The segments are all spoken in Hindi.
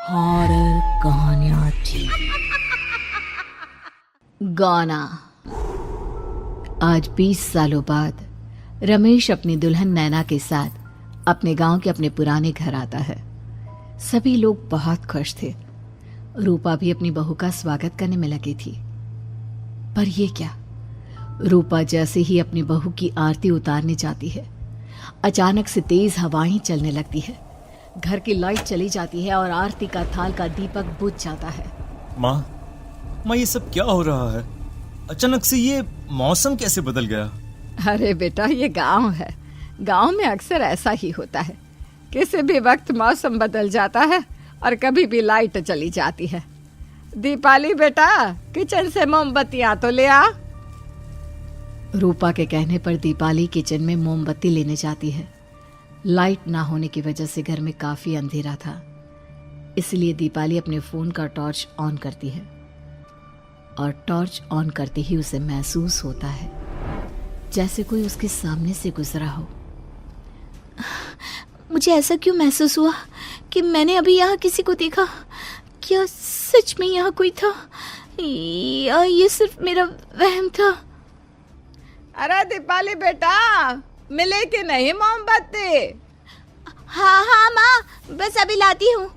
हॉरर कहानियाँ थी। गाना। आज 20 सालों बाद रमेश अपनी दुल्हन नैना के साथ अपने गांव के अपने पुराने घर आता है। सभी लोग बहुत खुश थे। रूपा भी अपनी बहू का स्वागत करने में लगी थी। पर ये क्या, रूपा जैसे ही अपनी बहू की आरती उतारने जाती है, अचानक से तेज हवाएं चलने लगती है। घर की लाइट चली जाती है और आरती का थाल का दीपक बुझ जाता है। माँ, ये सब क्या हो रहा है? अचानक से ये मौसम कैसे बदल गया? अरे बेटा, ये गांव है। गांव में अक्सर ऐसा ही होता है। किसी भी वक्त मौसम बदल जाता है और कभी भी लाइट चली जाती है। दीपाली बेटा, किचन से मोमबत्तियां तो ले आ। रूपा के कहने पर दीपाली किचन में मोमबत्ती लेने जाती है। लाइट ना होने की वजह से घर में काफी अंधेरा था, इसलिए दीपाली अपने फोन का टॉर्च ऑन करती है और टॉर्च ऑन करते ही उसे महसूस होता है जैसे कोई उसके सामने से गुजरा हो। मुझे ऐसा क्यों महसूस हुआ कि मैंने अभी यहाँ किसी को देखा? क्या सच में यहाँ कोई था या ये सिर्फ मेरा वहम था? अरे दीपाली बेटा, मिले कि नहीं मोमबत्ती? हाँ माँ, बस अभी लाती हूँ।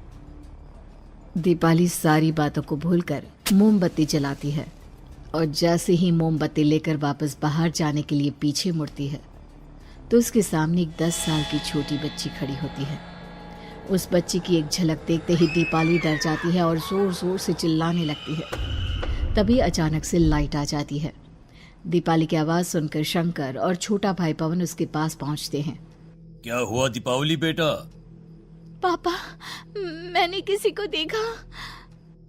दीपाली सारी बातों को भूलकर मोमबत्ती जलाती है और जैसे ही मोमबत्ती लेकर वापस बाहर जाने के लिए पीछे मुड़ती है तो उसके सामने एक 10 साल की छोटी बच्ची खड़ी होती है। उस बच्ची की एक झलक देखते ही दीपाली डर जाती है और जोर जोर से चिल्लाने लगती है। तभी अचानक से लाइट आ जाती है। दीपाली की आवाज सुनकर शंकर और छोटा भाई पवन उसके पास पहुंचते हैं। क्या हुआ दीपावली बेटा? पापा, मैंने किसी को देखा।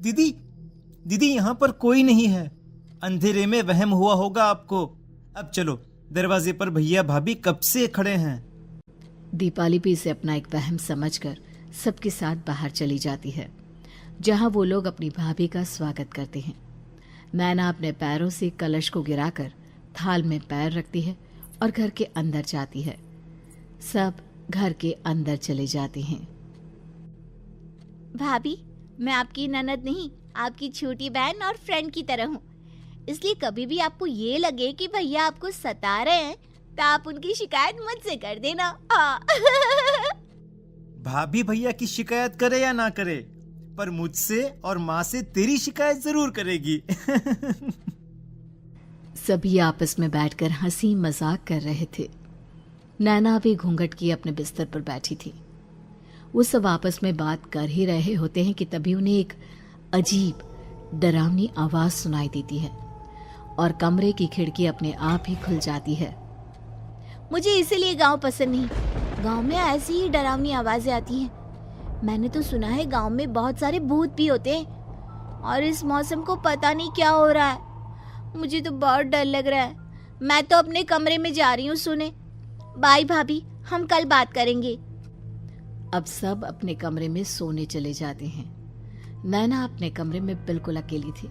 दीदी यहाँ पर कोई नहीं है। अंधेरे में वहम हुआ होगा आपको। अब चलो, दरवाजे पर भैया भाभी कब से खड़े हैं। दीपाली भी इसे अपना एक वहम समझकर सबके साथ बाहर चली जाती है, जहां वो लोग अपनी भाभी का स्वागत करते हैं। नैना अपने पैरों से कलश को गिराकर थाल में पैर रखती है और घर के अंदर जाती है। सब घर के अंदर चले जाते हैं। भाभी, मैं आपकी ननद नहीं, आपकी छोटी बहन और फ्रेंड की तरह हूँ। इसलिए कभी भी आपको ये लगे कि भैया आपको सता रहे हैं तो आप उनकी शिकायत मुझसे कर देना। भाभी भैया की शिकायत करे या ना करे, पर मुझसे और माँ से तेरी शिकायत जरूर करेगी। सभी आपस में बैठकर हंसी मजाक कर रहे थे। नैना भी घूंघट किए अपने बिस्तर पर बैठी थी। वो सब आपस में बात कर ही रहे होते हैं कि तभी उन्हें एक अजीब डरावनी आवाज सुनाई देती है और कमरे की खिड़की अपने आप ही खुल जाती है। मुझे इसीलिए गांव पसंद नहीं। गांव में ऐसी ही डरावनी आवाजें आती हैं। मैंने तो सुना है गांव में बहुत सारे भूत भी होते हैं और इस मौसम को पता नहीं क्या हो रहा है। मुझे तो बहुत डर लग रहा है। मैं तो अपने कमरे में जा रही हूँ सोने। बाय भाभी, हम कल बात करेंगे। अब सब अपने कमरे में सोने चले जाते हैं। नैना अपने कमरे में बिल्कुल अकेली थी।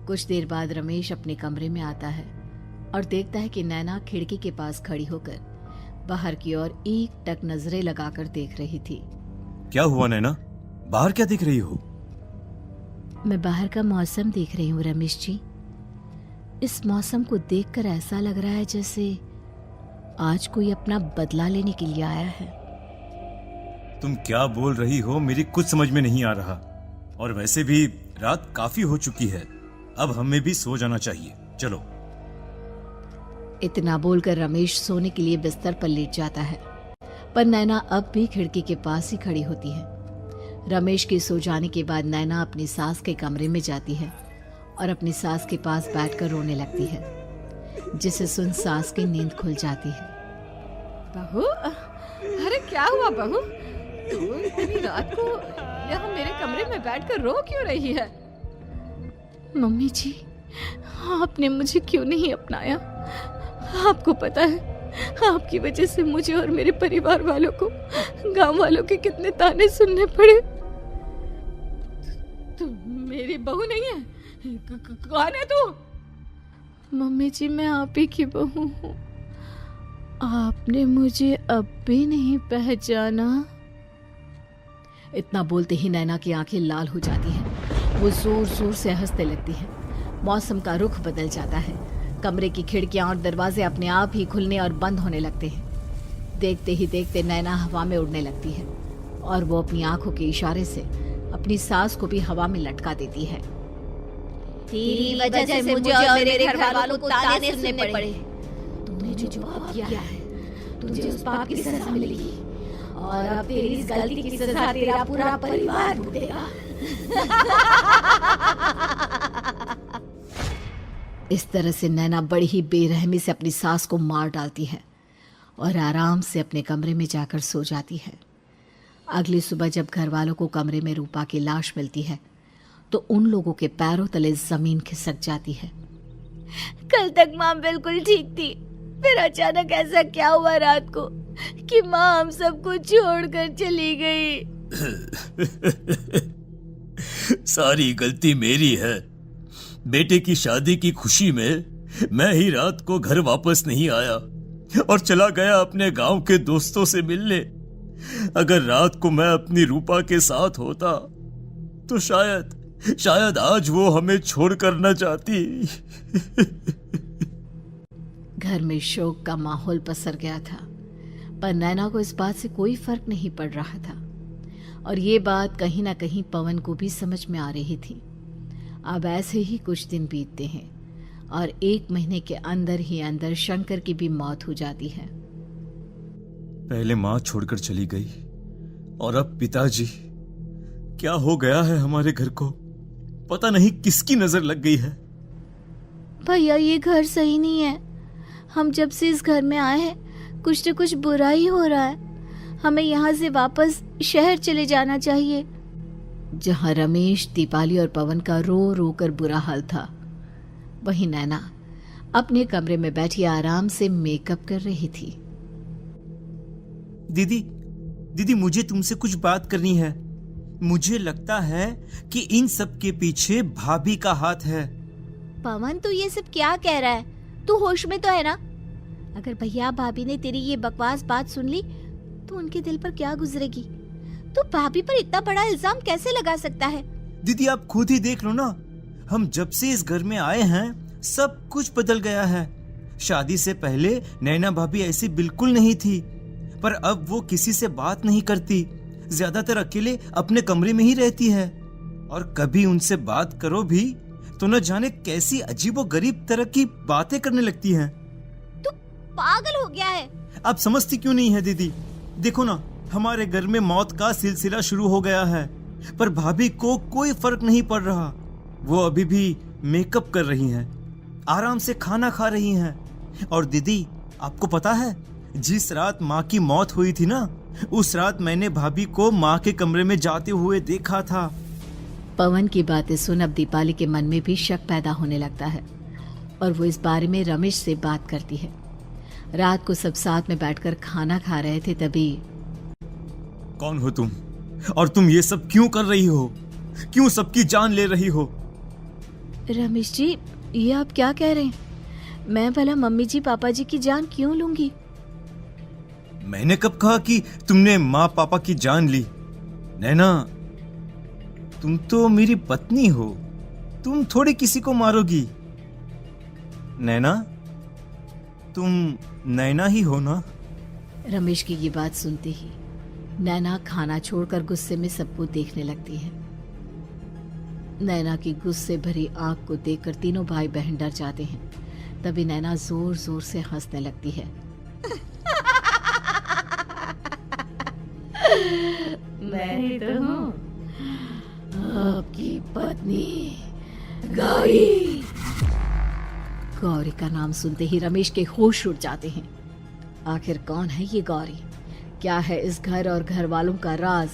कुछ देर बाद रमेश अपने कमरे में आता है और देखता है कि नैना खिड़की के पास खड़ी होकर बाहर की ओर एक टक नजरें लगाकर देख रही थी। क्या हुआ नैना? बाहर क्या देख रही हो? मैं बाहर का मौसम देख रही हूँ रमेश जी। इस मौसम को देखकर ऐसा लग रहा है जैसे आज कोई अपना बदला लेने के लिए आया है। तुम क्या बोल रही हो? मेरी कुछ समझ में नहीं आ रहा। और वैसे भी रात काफी हो चुकी है, अब हमें भी सो जाना चाहिए। चलो। इतना बोलकर रमेश सोने के लिए बिस्तर पर लेट जाता है, पर नैना अब भी खिड़की के पास ही खड़ी होती है। रमेश के सो जाने के बाद नैना अपनी सास के कमरे में जाती है और अपनी सास के पास बैठकर रोने लगती है, जिसे सुन सास की नींद खुल जाती है। बहू, अरे क्या हुआ बहू? तू इतनी रात को यहाँ मेरे कमरे में बैठकर रो क्यों रही है? मम्मी जी, आपने मुझे क्यों नहीं अपनाया? आपको पता है, आपकी वजह से मुझे और मेरे परिवार वालों को गांव वालों के कितने ताने सुनने पड़े। तू मेरी बहू नहीं है? कौन है तू? मम्मी जी, मैं आप ही की बहू हूँ। आपने मुझे अब भी नहीं पहचाना? इतना बोलते ही नैना की आंखें लाल हो जाती हैं। वो जोर जोर से हंसने लगती है। मौसम का रुख बदल जाता है। कमरे की खिड़कियां और दरवाजे अपने आप ही खुलने और बंद होने लगते हैं। देखते ही देखते नैना हवा में उड़ने लगती है और वो अपनी आंखों के इशारे से अपनी सांस को भी हवा में लटका देती है। तेरी वजह से मुझे और मेरे घर वालों को ताने सुनने पड़े। तूने जो पाप किया है, तुझे उस पाप की सजा मिलेगी और अब तेरी इस गलती की सजा तेरा पूरा परिवार भुगतेगा। इस तरह से नैना बड़ी ही बेरहमी से अपनी सास को मार डालती है और आराम से अपने कमरे में जाकर सो जाती है। अगली सुबह जब घर वालों को कमरे में रूपा की लाश मिलती है तो उन लोगों के पैरों तले जमीन खिसक जाती है। कल तक माँ बिल्कुल ठीक थी, फिर अचानक ऐसा क्या हुआ रात को कि माँ हम सबको छोड़कर चली गई। सारी गलती मेरी है। बेटे की शादी की खुशी में मैं ही रात को घर वापस नहीं आया और चला गया अपने गांव के दोस्तों से मिलने। अगर रात को मैं अपनी रूपा के साथ होता तो शायद आज वो हमें छोड़कर न जाती। घर में शोक का माहौल पसर गया था, पर नैना को इस बात से कोई फर्क नहीं पड़ रहा था और ये बात कहीं ना कहीं पवन को भी समझ में आ रही थी। अब ऐसे ही कुछ दिन बीतते हैं और 1 महीने के अंदर ही अंदर शंकर की भी मौत हो जाती है। पहले माँ छोड़कर चली गई और अब पिताजी। क्या हो गया है हमारे घर को? पता नहीं किसकी नजर लग गई है। भैया ये घर सही नहीं है। हम जब से इस घर में आए हैं कुछ न कुछ बुरा ही हो रहा है। हमें यहाँ से वापस शहर चले जाना चाहिए। जहाँ रमेश, दीपाली और पवन का रो रो कर बुरा हाल था, वहीं नैना अपने कमरे में बैठी आराम से मेकअप कर रही थी। दीदी मुझे तुमसे कुछ बात करनी है। मुझे लगता है कि इन सब के पीछे भाभी का हाथ है। पवन तू ये सब क्या कह रहा है? तू होश में तो है ना? अगर भैया भाभी ने तेरी ये बकवास बात सुन ली तो उनके दिल पर क्या गुजरेगी? तू भाभी पर इतना बड़ा इल्जाम कैसे लगा सकता है? दीदी आप खुद ही देख लो ना। हम जब से इस घर में आए हैं सब कुछ बदल गया है। शादी से पहले नैना भाभी ऐसी बिल्कुल नहीं थी, पर अब वो किसी से बात नहीं करती। ज्यादातर अकेले अपने कमरे में ही रहती है और कभी उनसे बात करो भी तो न जाने कैसी अजीबोगरीब तरह की बातें करने लगती हैं। तू पागल हो गया है। आप समझती क्यों नहीं है दीदी? देखो ना, हमारे घर में मौत का सिलसिला शुरू हो गया है, पर भाभी को कोई फर्क नहीं पड़ रहा। वो अभी भी मेकअप कर रही हैं, आराम से खाना खा रही हैं। और दीदी आपको पता है, जिस रात माँ की मौत हुई थी ना, उस रात मैंने भाभी को माँ के कमरे में जाते हुए देखा था। पवन की बातें सुन अब दीपाली के मन में भी शक पैदा होने लगता है और वो इस बारे में रमेश से बात करती है। रात को सब साथ में बैठकर खाना खा रहे थे, तभी कौन हो तुम और तुम ये सब क्यों कर रही हो? क्यों सबकी जान ले रही हो? रमेश जी, ये आप क्या कह रहे हैं? मैं भला मम्मी जी पापा जी की जान क्यों लूंगी? मैंने कब कहा कि तुमने माँ पापा की जान ली? नैना, तुम तो मेरी पत्नी हो, तुम थोड़ी किसी को मारोगी। नैना, तुम नैना ही हो ना? रमेश की ये बात सुनते ही नैना खाना छोड़कर गुस्से में सबको देखने लगती है। नैना की गुस्से भरी आंख को देखकर तीनों भाई बहन डर जाते हैं। तभी नैना जोर जोर से हंसने लगती है। मैं तो हूँ आपकी पत्नी गौरी। गौरी का नाम सुनते ही रमेश के होश उड़ जाते हैं। आखिर कौन है ये गौरी? क्या है इस घर और घर वालों का राज?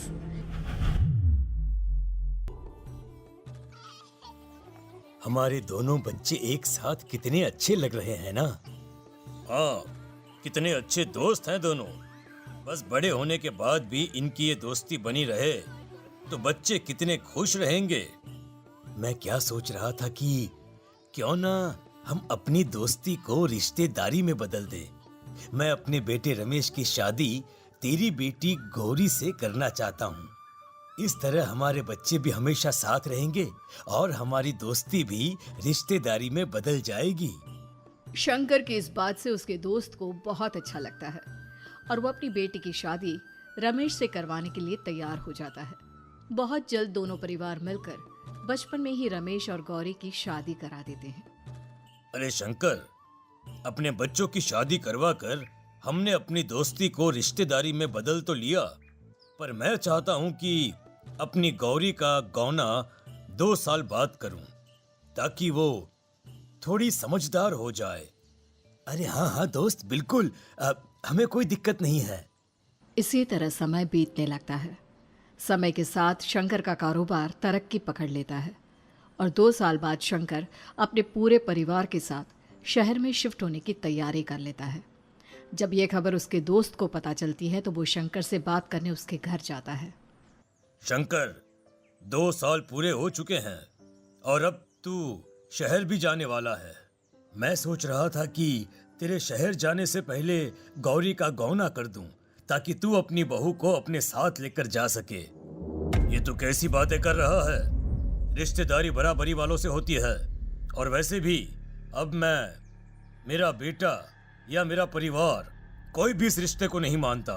हमारे दोनों बच्चे एक साथ कितने अच्छे लग रहे हैं ना? हाँ, कितने अच्छे दोस्त हैं दोनों। बस बड़े होने के बाद भी इनकी ये दोस्ती बनी रहे तो बच्चे कितने खुश रहेंगे। मैं क्या सोच रहा था कि क्यों ना हम अपनी दोस्ती को रिश्तेदारी में बदल दें। मैं अपने बेटे रमेश की शादी तेरी बेटी गौरी से करना चाहता हूँ। इस तरह हमारे बच्चे भी हमेशा साथ रहेंगे और हमारी दोस्ती भी रिश्तेदारी में बदल जाएगी। शंकर की इस बात से उसके दोस्त को बहुत अच्छा लगता है और वो अपनी बेटी की शादी रमेश से करवाने के लिए तैयार हो जाता है। बहुत जल्द दोनों परिवार मिलकर बचपन में ही रमेश और गौरी की शादी करा देते हैं। अरे शंकर, अपने बच्चों की शादी करवा कर हमने अपनी दोस्ती को रिश्तेदारी में बदल तो लिया, पर मैं चाहता हूं कि अपनी गौरी का गौना 2 साल बाद करूं, ताकि वो थोड़ी समझदार हो जाए। अरे हाँ दोस्त, बिल्कुल, हमें कोई दिक्कत नहीं है। इसी तरह समय बीतने लगता है। समय के साथ शंकर का कारोबार तरक्की पकड़ लेता है और 2 साल बाद शंकर अपने पूरे परिवार के साथ शहर में शिफ्ट होने की तैयारी कर लेता है। जब यह खबर उसके दोस्त को पता चलती है तो वो शंकर से बात करने उसके घर जाता है। शंकर, 2 साल पूरे हो चुके हैं और अब तू शहर भी जाने वाला है। मैं सोच रहा था कि तेरे शहर जाने से पहले गौरी का गौना कर दूं, ताकि तू अपनी बहू को अपने साथ लेकर जा सके। ये तू कैसी बातें कर रहा है? रिश्तेदारी बराबरी वालों से होती है, और वैसे भी अब मेरा बेटा या मेरा परिवार कोई भी इस रिश्ते को नहीं मानता।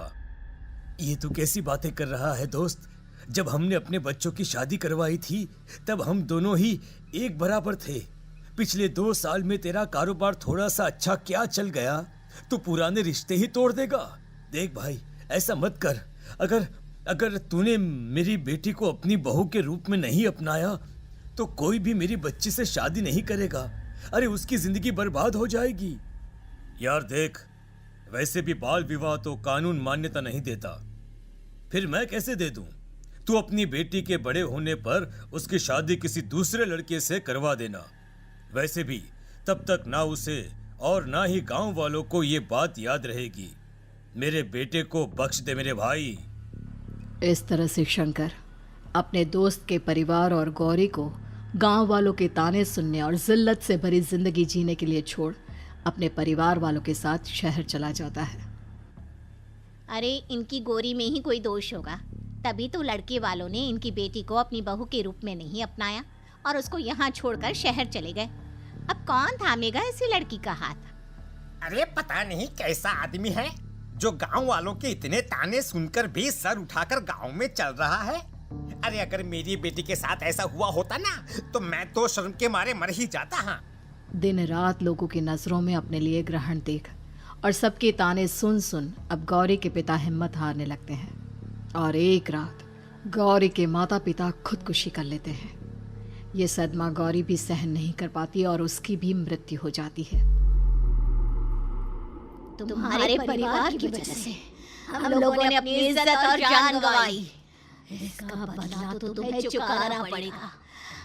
ये तू कैसी बातें कर रहा है दोस्त? जब हमने अपने बच्चों की शादी करवाई थी तब हम दोनों ही एक बराबर थे। पिछले 2 साल में तेरा कारोबार थोड़ा सा अच्छा क्या चल गया तो पुराने रिश्ते ही तोड़ देगा। देख भाई, ऐसा मत कर। अगर तूने मेरी बेटी को अपनी बहू के रूप में नहीं अपनाया तो कोई भी मेरी बच्ची से शादी नहीं करेगा। अरे उसकी जिंदगी बर्बाद हो जाएगी। यार देख, वैसे भी बाल विवाह तो कानून मान्यता नहीं देता, फिर मैं कैसे दे दूं? तू अपनी बेटी के बड़े होने पर उसकी शादी किसी दूसरे लड़के से करवा देना। वैसे भी तब तक ना उसे और ना ही गांव वालों को ये बात याद रहेगी। मेरे बेटे को बख्श दे मेरे भाई। इस तरह से शंकर अपने दोस्त के परिवार और गौरी को गांव वालों के ताने सुनने और जिल्लत से भरी जिंदगी जीने के लिए छोड़ अपने परिवार वालों के साथ शहर चला जाता है। अरे इनकी गोरी में ही कोई दोष होगा, तभी तो लड़के वालों ने इनकी बेटी को अपनी बहू के रूप में नहीं अपनाया और उसको यहाँ छोड़कर शहर चले गए। अब कौन थामेगा ऐसी लड़की का हाथ? अरे पता नहीं कैसा आदमी है जो गांव वालों के इतने ताने सुनकर भी सर उठाकर गांव में चल रहा है। अरे अगर मेरी बेटी के साथ ऐसा हुआ होता ना तो मैं तो शर्म के मारे मर ही जाता। हाँ, दिन रात लोगों की नजरों में अपने लिए ग्रहण देख और सबके ताने सुन सुन अब गौरी के पिता हिम्मत हारने लगते हैं और एक रात गौरी के माता पिता खुदकुशी कर लेते हैं। ये सदमा गौरी भी सहन नहीं कर पाती और उसकी भी मृत्यु हो जाती है। तुम्हारे परिवार की वजह से हम लोगों ने अपनी इज्जत और जान गंवाई। इसका बदला तो तुम्हें चुकाना पड़ेगा,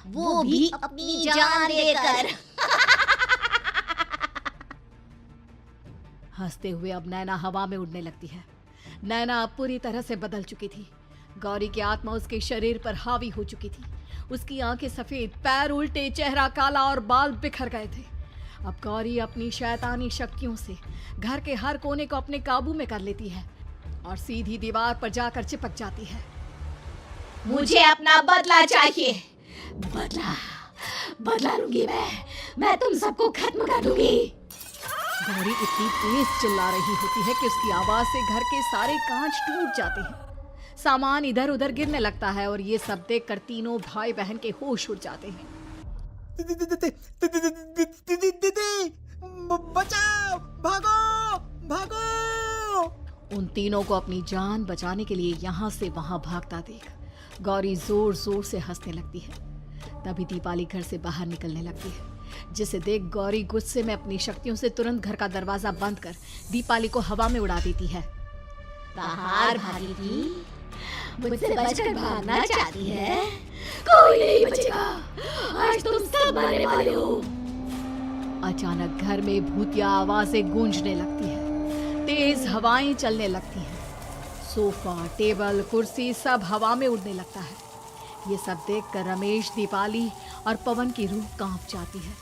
वो भी अपनी जान देकर। हंसते हुए अब नैना हवा में उड़ने लगती है। नैना अब पूरी तरह से बदल चुकी थी। गौरी की आत्मा उसके शरीर पर हावी हो चुकी थी। उसकी आंखें सफेद, पैर उल्टे, चेहरा काला और बाल बिखर गए थे। अब गौरी अपनी शैतानी शक्तियों से घर के हर कोने को अपने काबू में कर लेती है और सीधी दीवार पर जाकर चिपक जाती है। मुझे अपना बदला चाहिए। बदला लूंगी मैं तुम सबको खत्म कर दूंगी। गौरी इतनी तेज चिल्ला रही होती है कि उसकी आवाज से घर के सारे कांच टूट जाते हैं। सामान इधर उधर गिरने लगता है और ये सब देखकर तीनों भाई बहन के होश उड़ जाते हैं। बचाओ, भागो भागो। उन तीनों को अपनी जान बचाने के लिए यहाँ से वहां भागता देख गौरी जोर जोर से हंसने लगती है। तभी दीपाली घर से बाहर निकलने लगती है, जिसे देख गौरी गुस्से में अपनी शक्तियों से तुरंत घर का दरवाजा बंद कर दीपाली को हवा में उड़ा देती है। बाहर भागी थी, मुझसे बचकर भागना चाहती है? कोई नहीं बचेगा, आज तुम सब मरने वाले हो। अचानक घर में भूतिया आवाजें गूंजने लगती है, तेज हवाएं चलने लगती हैं। सोफा, टेबल, कुर्सी सब हवा में उड़ने लगता है। ये सब देखकर रमेश, दीपाली और पवन की रूह कांप जाती है।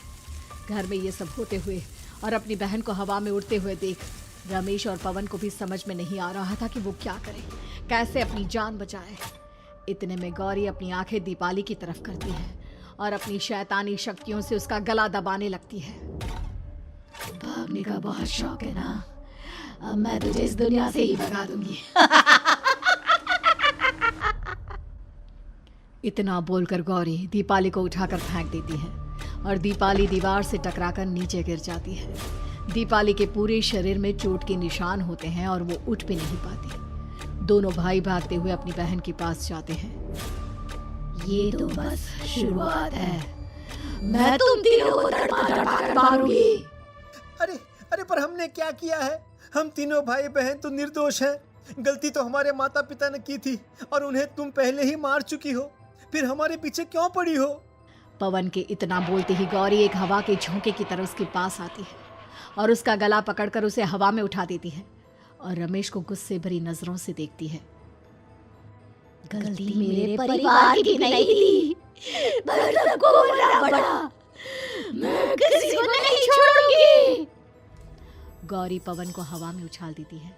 घर में ये सब होते हुए और अपनी बहन को हवा में उड़ते हुए देख रमेश और पवन को भी समझ में नहीं आ रहा था कि वो क्या करे, कैसे अपनी जान बचाए। इतने में गौरी अपनी आंखें दीपाली की तरफ करती है और अपनी शैतानी शक्तियों से उसका गला दबाने लगती है। भागने का बहुत शौक है ना, अब मैं तुझे इस दुनिया से ही भगा दूंगी। इतना बोलकर गौरी दीपाली को उठाकर फेंक देती है और दीपाली दीवार से टकराकर नीचे गिर जाती है। दीपाली के पूरे शरीर में चोट के निशान होते हैं और वो उठ भी नहीं पाती। दोनों भाई भागते हुए अपनी बहन के पास जाते हैं। ये तो बस शुरुआत है, मैं तुम तीनों को तड़पा मारूंगी। अरे अरे, पर हमने क्या किया है? हम तीनों भाई बहन तो निर्दोष हैं। गलती तो हमारे माता पिता ने की थी और उन्हें तुम पहले ही मार चुकी हो, फिर हमारे पीछे क्यों पड़ी हो? पवन के इतना बोलते ही गौरी एक हवा के झोंके की तरह उसके पास आती है और उसका गला पकड़कर उसे हवा में उठा देती है और रमेश को गुस्से भरी नजरों से देखती है। गलती मेरे परिवार की नहीं थी, पर सबको बोलना पड़ा। मैं किसी को नहीं छोड़ूंगी। गौरी पवन को हवा में उछाल देती है,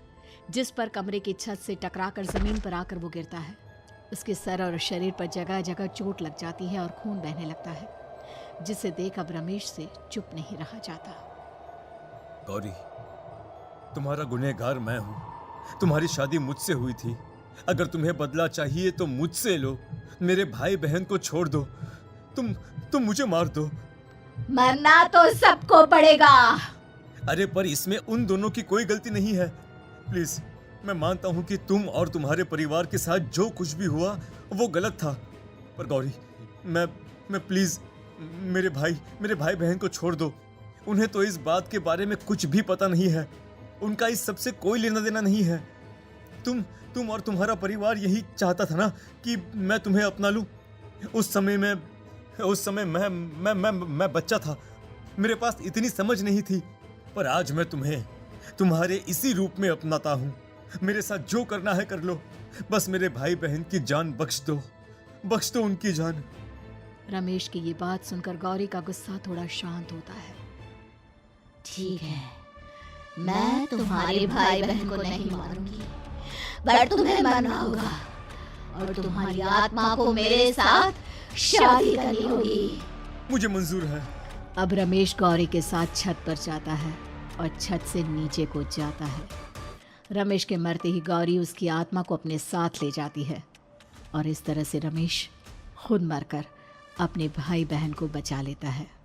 जिस पर कमरे की छत से टकराकर जमीन पर आकर वो गिरता है। उसके सर और शरीर पर जगह जगह चोट लग जाती है और खून बहने लगता है, जिसे देख अब रमेश से चुप नहीं रहा जाता। गौरी, तुम्हारा गुनहगार मैं हूँ। तुम्हारी शादी मुझसे हुई थी। अगर तुम्हें बदला चाहिए तो मुझसे लो। मेरे भाई बहन को छोड़ दो। तुम मुझे मार दो। मरना तो सबको पड़ेगा। अरे पर इसमें उन दोनों की कोई गलती नहीं है। प्लीज, मैं मानता हूँ कि तुम और तुम्हारे परिवार के साथ जो कुछ भी हुआ वो गलत था, पर गौरी, मैं प्लीज मेरे भाई बहन को छोड़ दो। उन्हें तो इस बात के बारे में कुछ भी पता नहीं है। उनका इस सबसे कोई लेना देना नहीं है। तुम और तुम्हारा परिवार यही चाहता था ना कि मैं तुम्हें अपना लूं। उस समय मैं बच्चा था। मेरे पास इतनी समझ नहीं थी, पर आज मैं तुम्हें तुम्हारे इसी रूप में अपनाता हूं। मेरे साथ जो करना है कर लो, बस मेरे भाई बहन की जान बख्श दो उनकी जान। रमेश की ये बात सुनकर गौरी का गुस्सा थोड़ा शांत होता है। ठीक है, मैं तुम्हारे भाई बहन को नहीं मारूंगी, पर तुम्हें मरना होगा और तुम्हारी आत्मा को मेरे साथ शादी करनी होगी। मुझे मंजूर है। अब रमेश गौरी के साथ छत पर जाता है और छत से नीचे को जाता है। रमेश के मरते ही गौरी उसकी आत्मा को अपने साथ ले जाती है और इस तरह से रमेश खुद मरकर अपने भाई बहन को बचा लेता है।